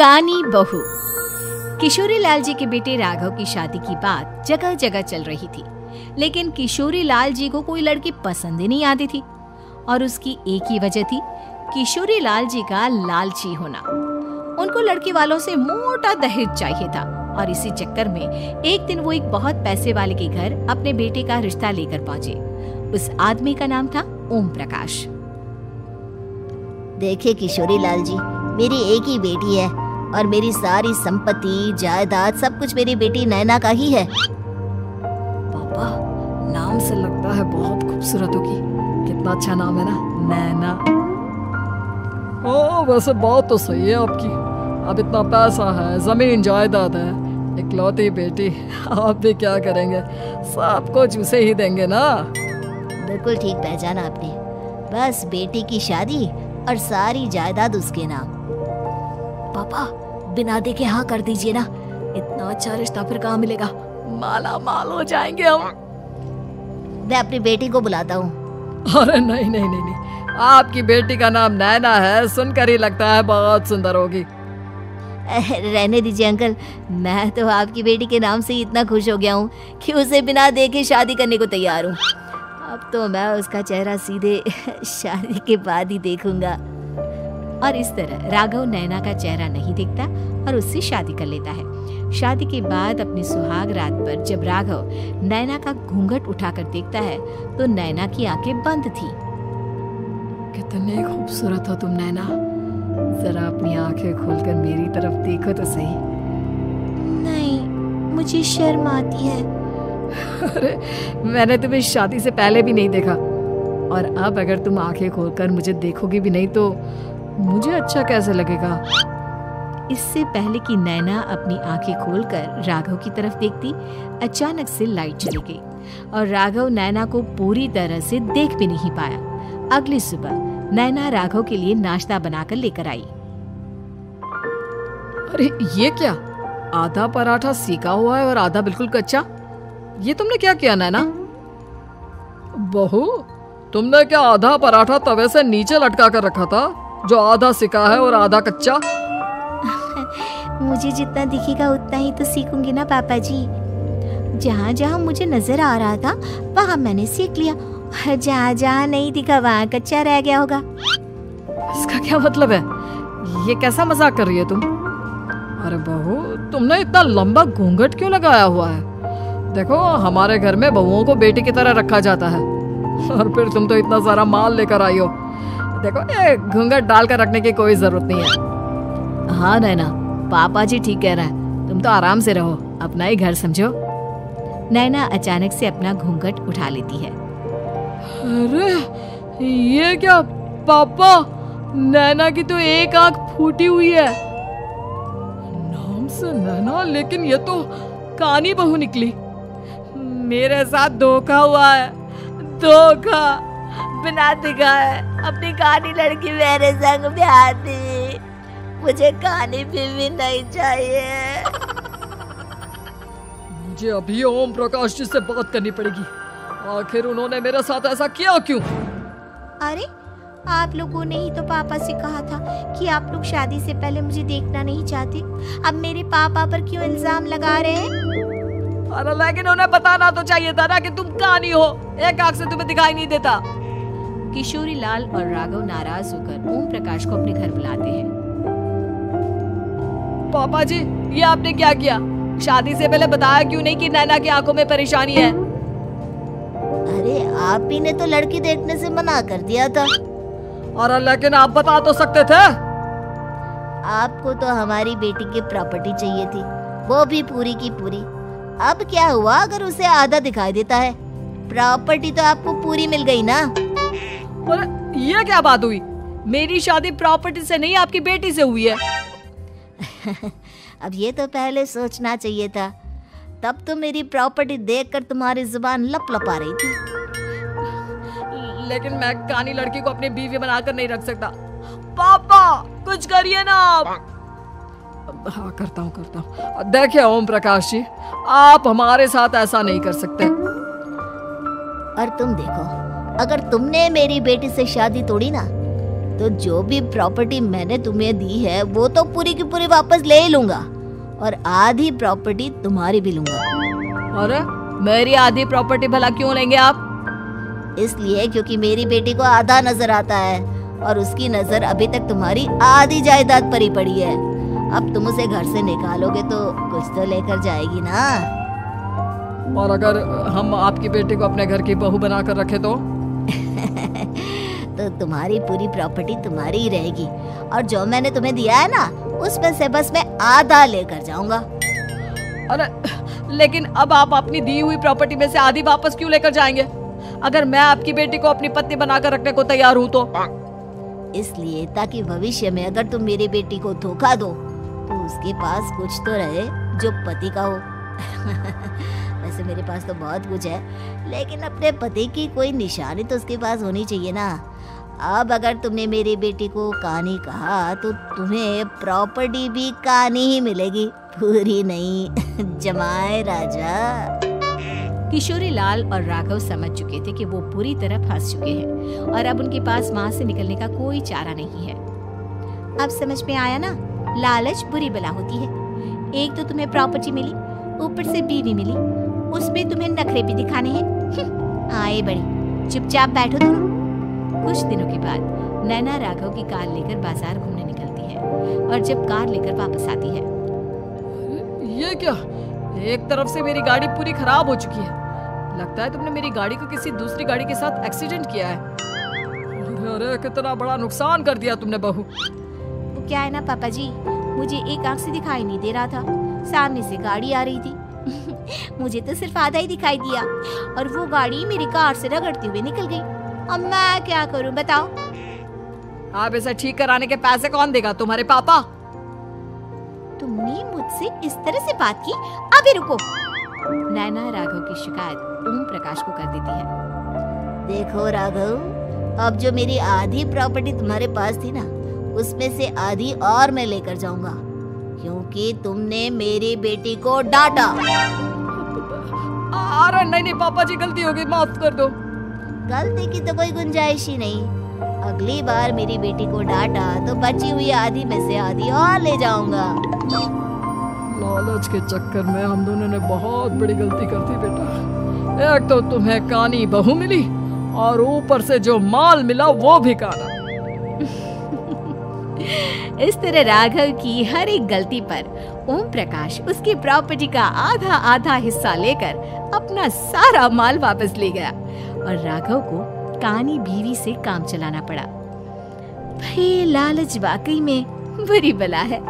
कानी बहू। किशोरी लाल जी के बेटे राघव की शादी की बात जगह जगह चल रही थी, लेकिन किशोरी लाल जी को कोई लड़की पसंद ही नहीं आती थी। और उसकी एक ही वजह थी, किशोरी लाल जी का लालची होना। उनको लड़की वालों से मोटा दहेज चाहिए था और इसी चक्कर में एक दिन वो एक बहुत पैसे वाले के घर अपने बेटे का रिश्ता लेकर पहुंचे। उस आदमी का नाम था ओम प्रकाश। देखिए किशोरी लाल जी, मेरी एक ही बेटी है और मेरी सारी संपत्ति जायदाद सब कुछ मेरी बेटी नैना का ही है। पापा, नाम से लगता है बहुत खूबसूरत होगी। कितना अच्छा नाम है ना, नैना। ओ, वैसे बात तो सही है आपकी। अब इतना पैसा है, जमीन जायदाद है, इकलौती बेटी, आप भी क्या करेंगे? सब कुछ उसे ही देंगे ना। बिल्कुल ठीक पहचाना आपने। बस बेटी की शादी और सारी जायदाद उसके नाम। पापा, बिना देखे हाँ कर दीजिए ना। इतना अच्छा रिश्ता फिर कहाँ मिलेगा? माला माल हो जाएंगे हम। मैं अपनी बेटी को बुलाता हूँ। अरे नहीं नहीं नहीं नहीं, आपकी बेटी का नाम नैना है, सुनकर ही लगता है बहुत सुंदर होगी। रहने दीजिए अंकल, मैं तो आपकी बेटी के नाम से ही इतना खुश हो गया हूँ कि उसे बिना देखे शादी करने को तैयार हूँ। अब तो मैं उसका चेहरा सीधे शादी के बाद ही देखूंगा। और इस तरह राघव नैना का चेहरा नहीं देखता और उससे शादी कर लेता है। शादी के बाद अपनी सुहाग रात पर जब राघव नैना का घूंघट उठाकर देखता है तो नैना की आंखें बंद थी। कितने खूबसूरत हो तुम नैना, जरा अपनी आंखें खोलकर मेरी तरफ देखो तो सही। नहीं, मुझे शर्म आती है। अरे, मैंने तुम्हें शादी से पहले भी नहीं देखा और अब अगर तुम आंखें खोलकर मुझे देखोगी भी नहीं तो मुझे अच्छा कैसे लगेगा? इससे पहले कि नैना अपनी आंखें खोलकर राघव की तरफ देखती, अचानक से लाइट चली गई और राघव नैना को पूरी तरह से देख भी नहीं पाया। अगली सुबह नैना राघव के लिए नाश्ता बनाकर लेकर आई। अरे ये क्या, आधा पराठा सेका हुआ है और आधा बिल्कुल कच्चा। ये तुमने क्या किया नैना? बहू, तुमने क्या आधा पराठा तवे से नीचे लटका कर रखा था जो आधा सेका है और आधा कच्चा? मुझे जितना दिखेगा उतना ही तो सीखूंगी ना पापा जी। जहाँ जहाँ मुझे नजर आ रहा था वहाँ मैंने सीख लिया, जहाँ जहाँ नहीं दिखा वहाँ कच्चा रह गया होगा। इसका क्या मतलब है? ये कैसा मजाक कर रही है तुम? अरे बहू, तुमने इतना लंबा घूंघट क्यों लगाया हुआ है? देखो, हमारे घर में बहुओं को बेटी की तरह रखा जाता है और फिर तुम तो इतना सारा माल लेकर आई हो। देखो, ये घूंघट डालकर रखने की कोई जरूरत नहीं है। हाँ नैना, पापा जी ठीक कह रहा है, तुम तो आराम से रहो, अपना ही घर समझो। नैना अचानक से अपना घूंघट उठा लेती है। अरे ये क्या पापा, नैना की तो एक आंख फूटी हुई है। नाम से नैना, लेकिन ये तो कानी बहू निकली। मेरे साथ धोखा हुआ है, धोखा। बिना दिखाए अपनी कानी लड़की मेरे संग ब्याह दी। मुझे कानी भी नहीं चाहिए। मुझे अभी ओम प्रकाश जी से बात करनी पड़ेगी। आखिर उन्होंने मेरे साथ ऐसा किया क्यों? अरे, आप लोगों ने ही तो पापा से कहा था कि आप लोग शादी से पहले मुझे देखना नहीं चाहते। अब मेरे पापा पर क्यों इल्जाम लगा रहे हैं? अरे लेकिन उन्हें बताना तो चाहिए था ना कि तुम कानी हो, एक आंख से तुम्हें दिखाई नहीं देता। किशोरी लाल और राघव नाराज होकर ओम प्रकाश को अपने घर बुलाते हैं। पापा जी, ये आपने क्या किया? शादी से पहले बताया क्यों नहीं कि नैना की आंखों में परेशानी है? अरे, आप ही ने तो लड़की देखने से मना कर दिया था। और लेकिन आप बता तो सकते थे। आपको तो हमारी बेटी की प्रॉपर्टी चाहिए थी, वो भी पूरी की पूरी। अब क्या हुआ अगर उसे आधा दिखाई देता है? प्रॉपर्टी तो आपको पूरी मिल गई ना। और ये क्या बात हुई? मेरी शादी प्रॉपर्टी से नहीं, आपकी बेटी से हुई है। अब ये तो पहले सोचना चाहिए था, तब तो मेरी प्रॉपर्टी देखकर तुम्हारी जुबान लप लपा रही थी। लेकिन मैं कानी लड़की को अपनी बीवी बनाकर नहीं रख सकता। पापा, कुछ करिए ना आप। हाँ, करता हूँ। देखिए ओम प्रकाश जी, आप हमारे साथ ऐसा नहीं कर सकते। और तुम देखो, अगर तुमने मेरी बेटी से शादी तोड़ी ना तो जो भी प्रॉपर्टी मैंने तुम्हें दी है वो तो पूरी की पूरी वापस ले ही लूंगा और आधी प्रॉपर्टी तुम्हारी भी लूंगा। अरे मेरी आधी प्रॉपर्टी भला क्यों लेंगे आप? इसलिए क्योंकि मेरी बेटी को आधा नजर आता है और उसकी नजर अभी तक तुम्हारी आधी जायदाद पर ही पड़ी है। अब तुम उसे घर से निकालोगे तो कुछ तो लेकर जाएगी ना। और अगर हम आपकी बेटी को अपने घर की बहू बनाकर रखे तो तो तुम्हारी पूरी प्रॉपर्टी तुम्हारी ही रहेगी और जो मैंने तुम्हें दिया है ना उसमें से बस मैं आधा लेकर जाऊंगा। अरे लेकिन अब आप अपनी दी हुई प्रॉपर्टी में से आधी वापस क्यों लेकर जाएंगे? अगर मैं आपकी बेटी को अपनी पत्नी बनाकर रखने को तैयार हूँ तो? इसलिए ताकि भविष्य में अगर तुम मेरी बेटी को धोखा दो तो उसके पास कुछ तो रहे जो पति का हो। वैसे मेरे पास तो बहुत कुछ है लेकिन अपने पति की कोई निशानी तो उसके पास होनी चाहिए ना। अब अगर तुमने मेरी बेटी को कानी कहा तो तुम्हें प्रॉपर्टी भी कानी ही मिलेगी, पूरी नहीं। जमाए राजा। किशोरी लाल और राघव समझ चुके थे कि वो पूरी तरह फंस चुके हैं और अब उनके पास वहां से निकलने का कोई चारा नहीं है। अब समझ में आया ना, लालच बुरी बला होती है। एक तो तुम्हें प्रॉपर्टी मिली, ऊपर से बीवी मिली, उसमें तुम्हें नखरे भी दिखाने हैं। आए बड़े, चुपचाप बैठो तुम। कुछ दिनों के बाद नैना राघव की कार लेकर बाजार घूमने निकलती है और जब कार लेकर वापस आती है, ये क्या? एक तरफ से मेरी गाड़ी पूरी खराब हो चुकी है। लगता है तुमने मेरी गाड़ी को किसी दूसरी गाड़ी के साथ एक्सीडेंट किया है। अरे कितना बड़ा नुकसान कर दिया तुमने बहू। वो क्या है ना पापा जी, मुझे एक आंख से दिखाई नहीं दे रहा था, सामने से गाड़ी आ रही थी। मुझे तो सिर्फ आधा ही दिखाई दिया और वो गाड़ी मेरी कार से रगड़ती हुई निकल गई। अब मैं क्या करूं बताओ? आप इसे ठीक कराने के पैसे कौन देगा? तुम्हारे पापा। तुमने मुझसे इस तरह से बात की? अभी रुको। नैना राघव की शिकायत ओम प्रकाश को कर देती है। देखो राघव, अब जो मेरी आधी प्रॉपर्टी तुम्हारे पास थी ना उसमें से आधी और मैं लेकर जाऊंगा क्योंकि तुमने मेरी बेटी को डांटा। अरे नहीं पापा जी, गलती हो गई, माफ कर दो। गलती की तो कोई गुंजाइश ही नहीं। अगली बार मेरी बेटी को डांटा तो बची हुई आधी में से आधी और ले जाऊंगा। लालच के चक्कर में हम दोनों ने बहुत बड़ी गलती कर दी बेटा। एक तो तुम्हें कानी बहू मिली और ऊपर से जो माल मिला वो भी काना। इस तरह राघव की हर एक गलती पर ओम प्रकाश उसकी प्रॉपर्टी का आधा आधा हिस्सा लेकर अपना सारा माल वापस ले गया और राघव को कानी बीवी से काम चलाना पड़ा। भाई लालच वाकई में बुरी बला है।